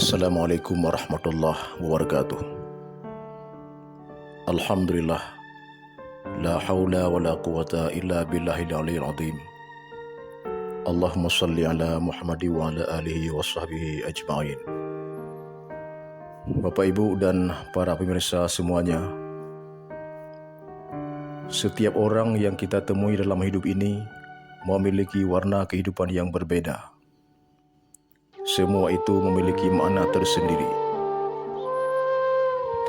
Assalamualaikum warahmatullahi wabarakatuh. Alhamdulillah, la haula wa la quwata illa billahil aliyil azim. Allahumma salli ala Muhammadi wa ala alihi wa sahbihi ajma'in. Bapak Ibu dan para pemirsa semuanya, setiap orang yang kita temui dalam hidup ini memiliki warna kehidupan yang berbeda. Semua itu memiliki makna tersendiri.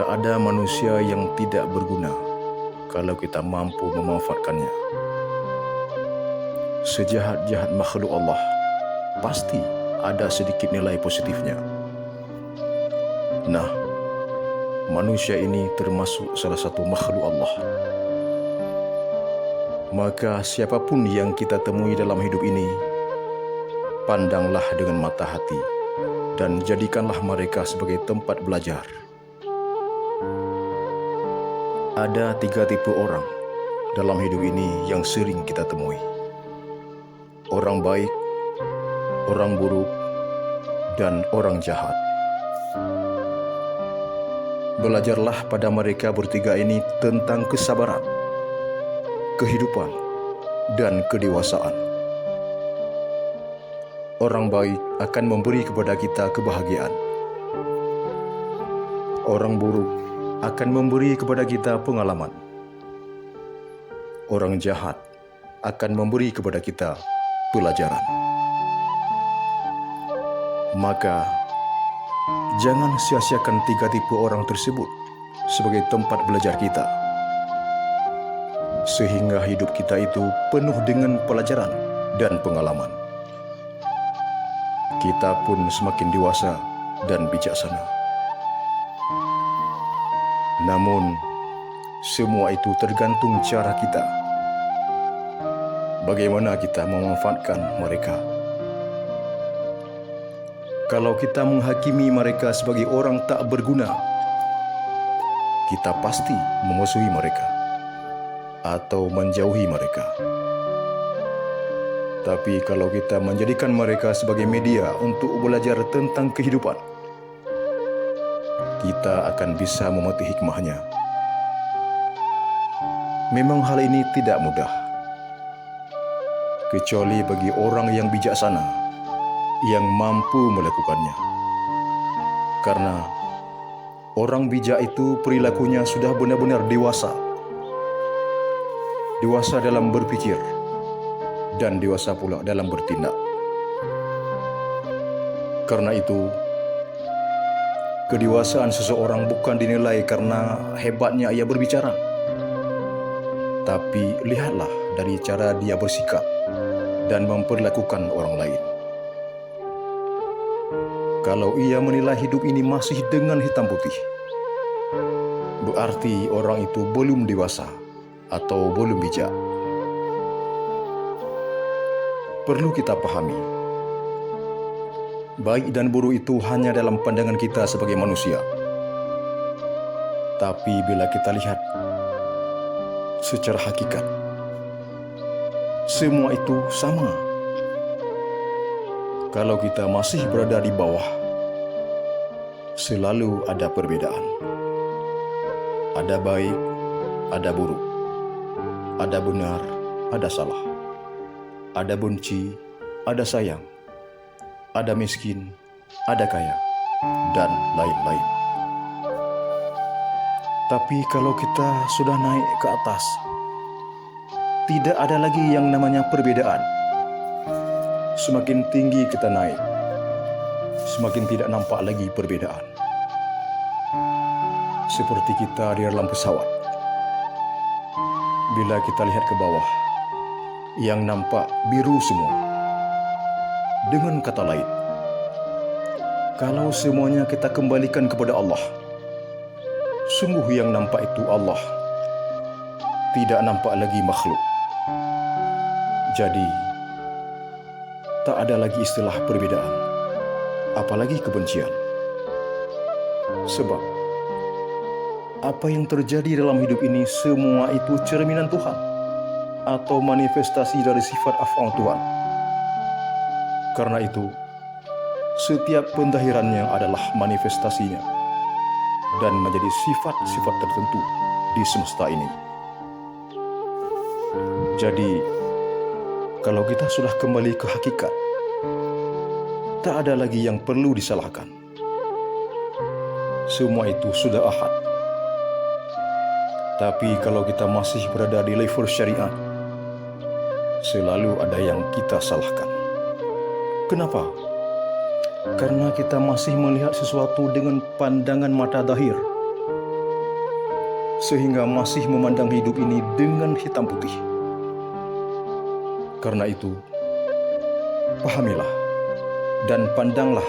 Tak ada manusia yang tidak berguna kalau kita mampu memanfaatkannya. Sejahat-jahat makhluk Allah, pasti ada sedikit nilai positifnya. Nah, manusia ini termasuk salah satu makhluk Allah. Maka siapapun yang kita temui dalam hidup ini, pandanglah dengan mata hati dan jadikanlah mereka sebagai tempat belajar. Ada 3 tipe orang dalam hidup ini yang sering kita temui. Orang baik, orang buruk, dan orang jahat. Belajarlah pada mereka bertiga ini tentang kesabaran, kehidupan, dan kedewasaan. Orang baik akan memberi kepada kita kebahagiaan. Orang buruk akan memberi kepada kita pengalaman. Orang jahat akan memberi kepada kita pelajaran. Maka, jangan sia-siakan 3 tipe orang tersebut sebagai tempat belajar kita, sehingga hidup kita itu penuh dengan pelajaran dan pengalaman. Kita pun semakin dewasa dan bijaksana. Namun, semua itu tergantung cara kita. Bagaimana kita memanfaatkan mereka. Kalau kita menghakimi mereka sebagai orang tak berguna, kita pasti memusuhi mereka atau menjauhi mereka. Tapi kalau kita menjadikan mereka sebagai media untuk belajar tentang kehidupan, kita akan bisa memetik hikmahnya. Memang hal ini tidak mudah, kecuali bagi orang yang bijaksana, yang mampu melakukannya. Karena orang bijak itu perilakunya sudah benar-benar dewasa. Dewasa dalam berpikir, dan dewasa pula dalam bertindak. Karena itu, kedewasaan seseorang bukan dinilai karena hebatnya ia berbicara, tapi lihatlah dari cara dia bersikap dan memperlakukan orang lain. Kalau ia menilai hidup ini masih dengan hitam putih, berarti orang itu belum dewasa atau belum bijak. Perlu kita pahami, baik dan buruk itu hanya dalam pandangan kita sebagai manusia. Tapi bila kita lihat secara hakikat, semua itu sama. Kalau kita masih berada di bawah, selalu ada perbedaan. Ada baik, ada buruk. Ada benar, ada salah. Ada benci, ada sayang, ada miskin, ada kaya, dan lain-lain. Tapi kalau kita sudah naik ke atas, tidak ada lagi yang namanya perbedaan. Semakin tinggi kita naik, semakin tidak nampak lagi perbedaan. Seperti kita di dalam pesawat. Bila kita lihat ke bawah, yang nampak biru semua. Dengan kata lain, kalau semuanya kita kembalikan kepada Allah, sungguh yang nampak itu Allah, tidak nampak lagi makhluk. Jadi, tak ada lagi istilah perbedaan, apalagi kebencian. Sebab, apa yang terjadi dalam hidup ini semua itu cerminan Tuhan atau manifestasi dari sifat af'al Tuhan. Karena itu, setiap pendahirannya adalah manifestasinya dan menjadi sifat-sifat tertentu di semesta ini. Jadi, kalau kita sudah kembali ke hakikat, tak ada lagi yang perlu disalahkan. Semua itu sudah ahad. Tapi kalau kita masih berada di level syariat, selalu ada yang kita salahkan. Kenapa? Karena kita masih melihat sesuatu dengan pandangan mata zahir, sehingga masih memandang hidup ini dengan hitam putih. Karena itu, pahamilah dan pandanglah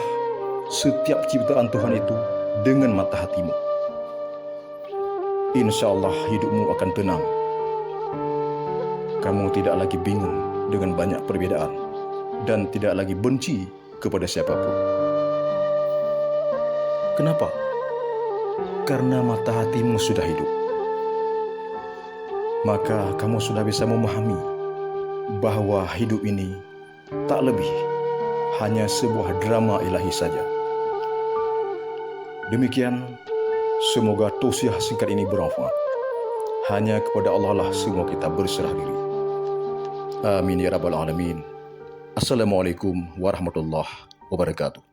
setiap ciptaan Tuhan itu dengan mata hatimu. Insya Allah hidupmu akan tenang. Kamu tidak lagi bingung dengan banyak perbedaan dan tidak lagi benci kepada siapapun. Kenapa? Karena mata hatimu sudah hidup. Maka kamu sudah bisa memahami bahwa hidup ini tak lebih hanya sebuah drama ilahi saja. Demikian, semoga tausiah singkat ini bermanfaat. Hanya kepada Allah lah semua kita berserah diri. Amin ya rabbal alamin. Assalamualaikum warahmatullahi wabarakatuh.